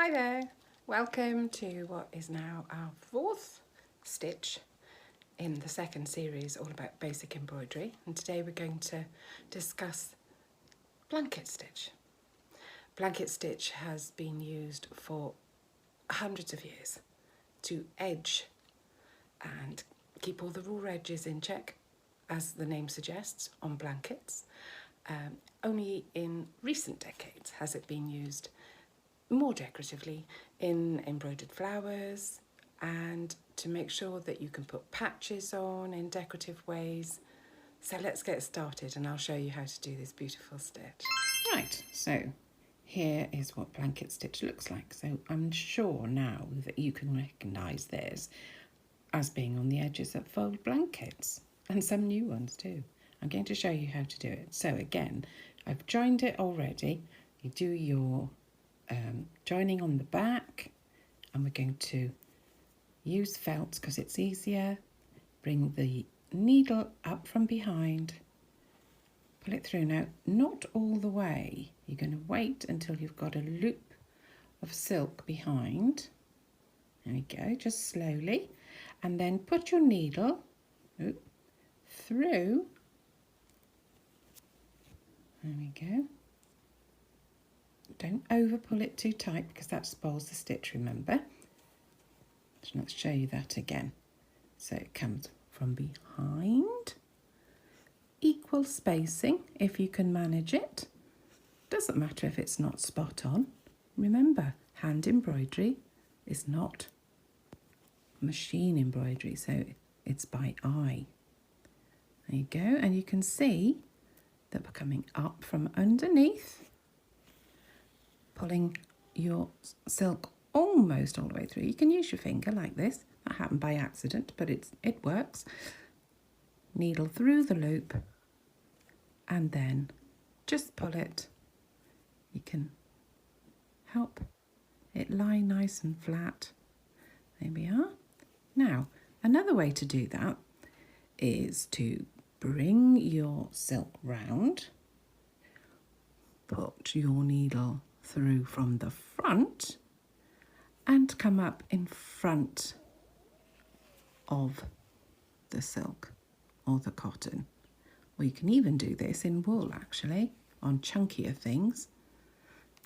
Hi there, welcome to what is now our fourth stitch in the second series all about basic embroidery, and today we're going to discuss blanket stitch. Blanket stitch has been used for hundreds of years to edge and keep all the raw edges in check, as the name suggests, on blankets. Only in recent decades has it been used more decoratively in embroidered flowers and to make sure that you can put patches on in decorative ways. So let's get started and I'll show you how to do this beautiful stitch. Right, so here is what blanket stitch looks like. So I'm sure now that you can recognise this as being on the edges that fold blankets, and some new ones too. I'm going to show you how to do it. So again, I've joined it already. You do your joining on the back, and we're going to use felt because it's easier. Bring the needle up from behind, pull it through. Now, not all the way. You're going to wait until you've got a loop of silk behind. There we go, just slowly, and then put your needle through. There we go. Don't over pull it too tight because that spoils the stitch, remember. So let's show you that again. So it comes from behind, equal spacing if you can manage it. Doesn't matter if it's not spot on. Remember, hand embroidery is not machine embroidery, so it's by eye. There you go, and you can see that we're coming up from underneath, pulling your silk almost all the way through. You can use your finger like this. That happened by accident, but it works. Needle through the loop and then just pull it. You can help it lie nice and flat. There we are. Now, another way to do that is to bring your silk round, put your needle through from the front and come up in front of the silk or the cotton. Or you can even do this in wool, actually, on chunkier things.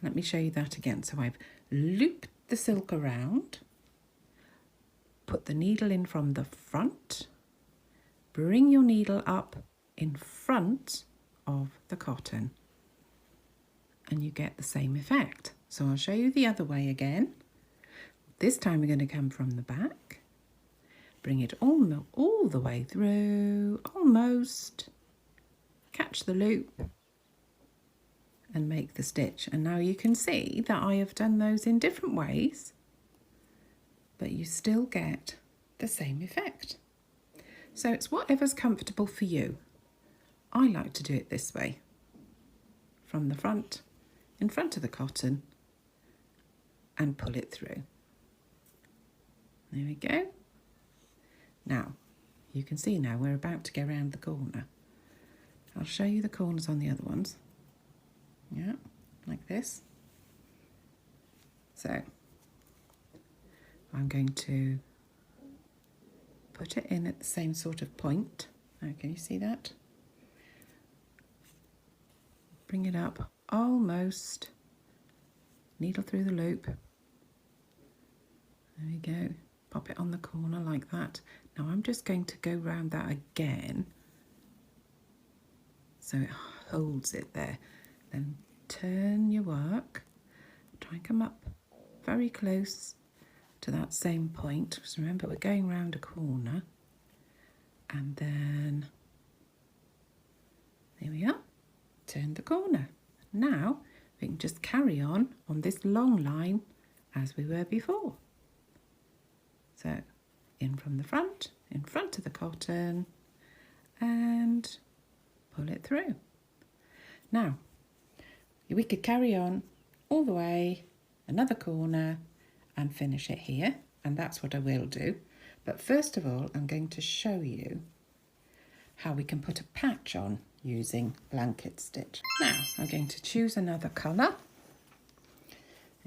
Let me show you that again. So I've looped the silk around, put the needle in from the front, bring your needle up in front of the cotton, and you get the same effect. So I'll show you the other way again. This time we're going to come from the back, bring it all the way through, almost, catch the loop and make the stitch. And now you can see that I have done those in different ways, but you still get the same effect. So it's whatever's comfortable for you. I like to do it this way, from the front, in front of the cotton, and pull it through. There we go. Now, you can see now we're about to go around the corner. I'll show you the corners on the other ones. Yeah, like this. So, I'm going to put it in at the same sort of point. Now, can you see that? Bring it up almost, needle through the loop. There we go. Pop it on the corner like that. Now I'm just going to go round that again so it holds it there. Then turn your work. Try and come up very close to that same point. Because remember, we're going round a corner. And then, there we are. Turn the corner. Now we can just carry on this long line as we were before. So in from the front, in front of the cotton, and pull it through. Now we could carry on all the way, another corner, and finish it here, and that's what I will do. But first of all, I'm going to show you how we can put a patch on using blanket stitch. Now I'm going to choose another colour.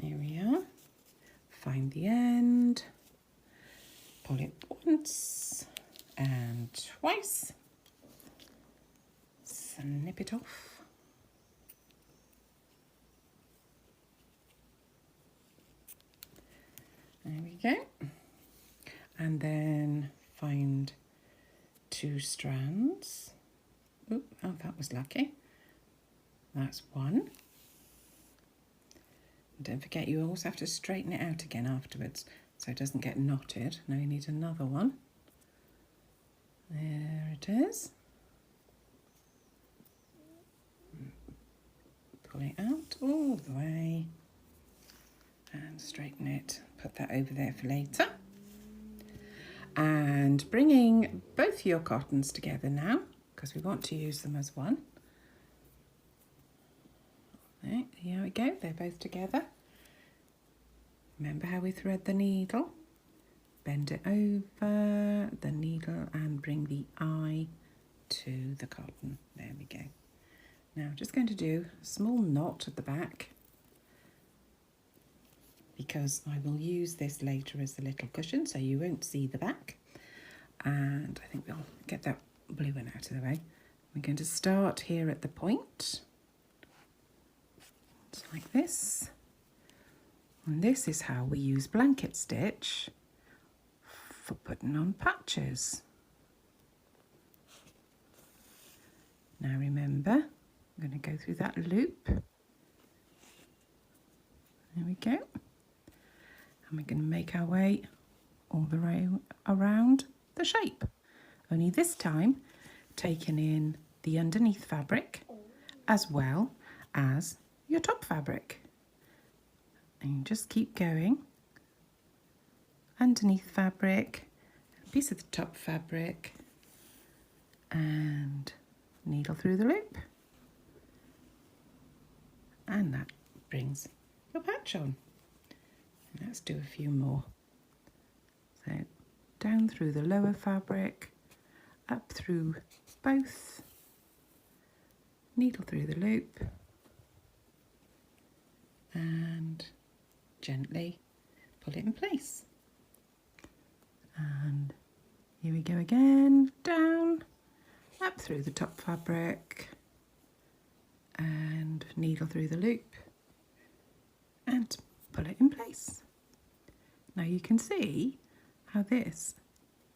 There we are. find the end, pull it once and twice, snip it off, there we go, and then find 2 strands. Oh, that was lucky. That's one. Don't forget, you also have to straighten it out again afterwards so it doesn't get knotted. Now you need another one. There it is. Pull it out all the way and straighten it. Put that over there for later. And bringing both your cottons together now, because we want to use them as one. There, here we go, they're both together. Remember how we thread the needle? Bend it over the needle and bring the eye to the cotton. There we go. Now I'm just going to do a small knot at the back because I will use this later as a little cushion so you won't see the back. And I think we'll get that blue one out of the way. We're going to start here at the point. It's like this. And this is how we use blanket stitch for putting on patches. Now remember, I'm going to go through that loop. There we go. And we're going to make our way all the way around the shape. Only this time taking in the underneath fabric as well as your top fabric. And you just keep going. Underneath fabric, a piece of the top fabric, and needle through the loop. And that brings your patch on. And let's do a few more. So down through the lower fabric, up through both, needle through the loop, and gently pull it in place. And here we go again, down, up through the top fabric, and needle through the loop, and pull it in place. Now you can see how this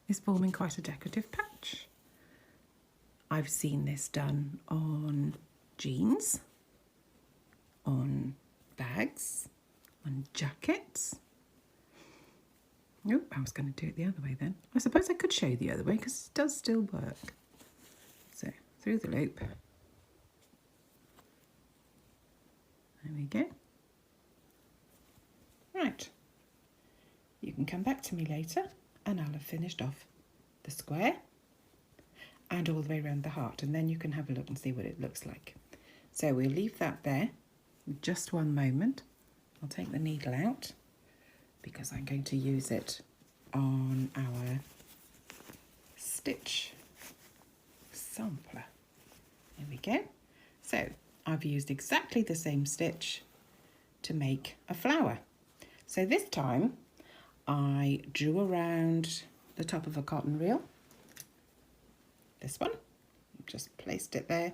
is forming quite a decorative patch. I've seen this done on jeans, on bags, on jackets. Oh, I was going to do it the other way then. I suppose I could show you the other way because it does still work. So through the loop. There we go. Right. You can come back to me later and I'll have finished off the square and all the way around the heart, and then you can have a look and see what it looks like. So we'll leave that there. Just one moment. I'll take the needle out because I'm going to use it on our stitch sampler. There we go. So I've used exactly the same stitch to make a flower. So this time I drew around the top of a cotton reel. This one. Just placed it there.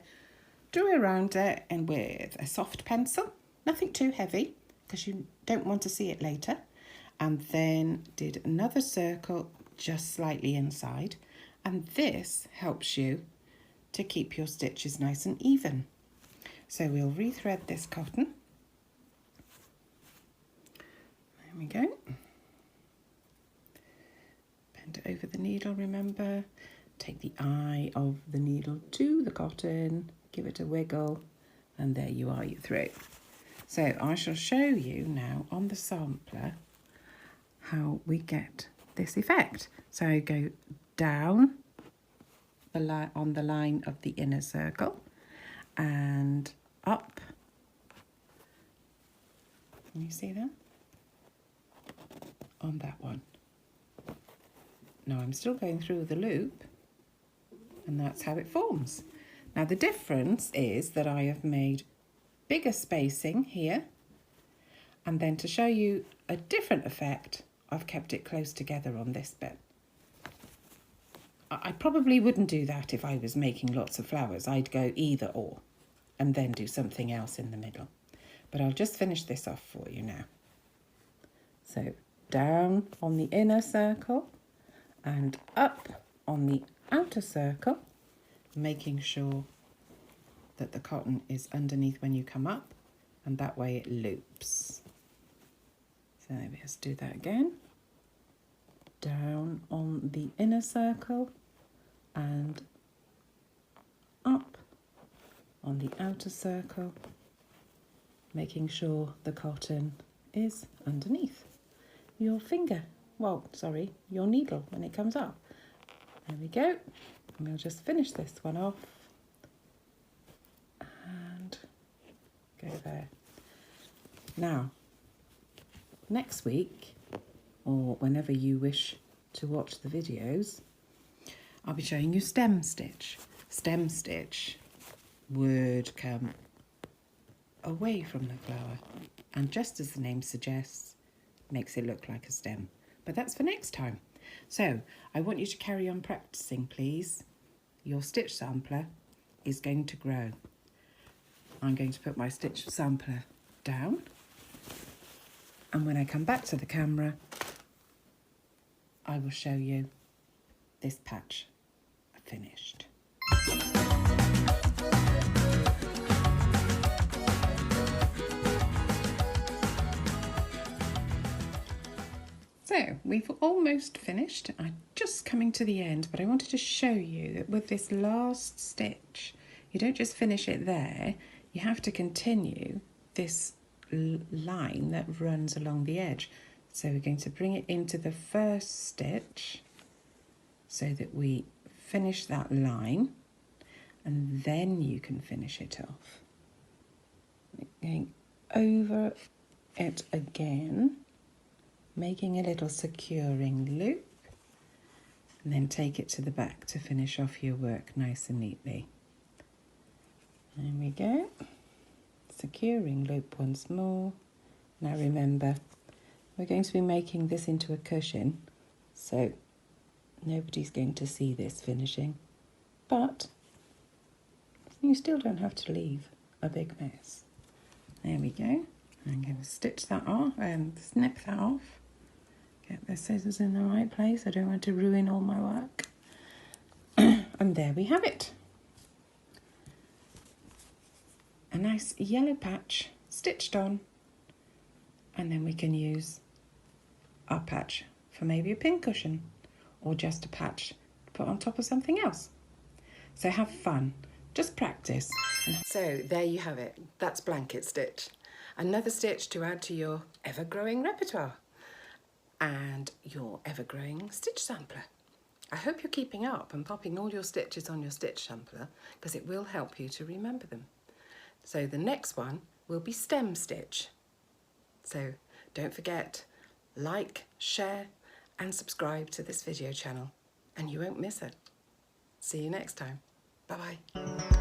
Drew around it and with a soft pencil. Nothing too heavy because you don't want to see it later. And then did another circle just slightly inside. And this helps you to keep your stitches nice and even. So we'll rethread this cotton. There we go. Bend it over the needle, remember. Take the eye of the needle to the cotton, give it a wiggle, and there you are, you're through. So I shall show you now on the sampler how we get this effect. So go down on the line of the inner circle and up. Can you see that? On that one. Now I'm still going through the loop, and that's how it forms. Now the difference is that I have made bigger spacing here And then to show you a different effect, I've kept it close together on this bit. I probably wouldn't do that if I was making lots of flowers. I'd go either or and then do something else in the middle. But I'll just finish this off for you now. So down on the inner circle and up on the outer circle, making sure that the cotton is underneath when you come up, and that way it loops. So let's do that again. Down on the inner circle and up on the outer circle, making sure the cotton is underneath your finger. Well, sorry, your needle when it comes up. There we go. And we'll just finish this one off and go there. Now, next week, or whenever you wish to watch the videos, I'll be showing you stem stitch. Stem stitch would come away from the flower, and just as the name suggests, makes it look like a stem. But that's for next time. So I want you to carry on practicing, please. Your stitch sampler is going to grow. I'm going to put my stitch sampler down, and when I come back to the camera, I will show you this patch finished. So we've almost finished. I'm just coming to the end, but I wanted to show you that with this last stitch, you don't just finish it there, you have to continue this line that runs along the edge. So we're going to bring it into the first stitch so that we finish that line, and then you can finish it off. Going over it again, making a little securing loop, and then take it to the back to finish off your work nice and neatly. There we go. Securing loop once more. Now remember, we're going to be making this into a cushion, so nobody's going to see this finishing, but you still don't have to leave a big mess. There we go. I'm going to stitch that off and snip that off. Get the scissors in the right place. I don't want to ruin all my work. And there we have it. A nice yellow patch stitched on, and then we can use our patch for maybe a pincushion or just a patch to put on top of something else. So have fun, just practice. So there you have it. That's blanket stitch. Another stitch to add to your ever-growing repertoire and your ever-growing stitch sampler. I hope you're keeping up and popping all your stitches on your stitch sampler, because it will help you to remember them. So the next one will be stem stitch. So don't forget, like, share and subscribe to this video channel and you won't miss it. See you next time. Bye-bye.